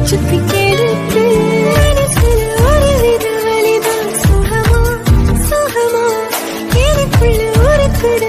சுத்தி கேடுக்கு மனசுல ஒரு வித வழிதான் சுகமா சுகமா எனக்குள்ள ஒரு கூட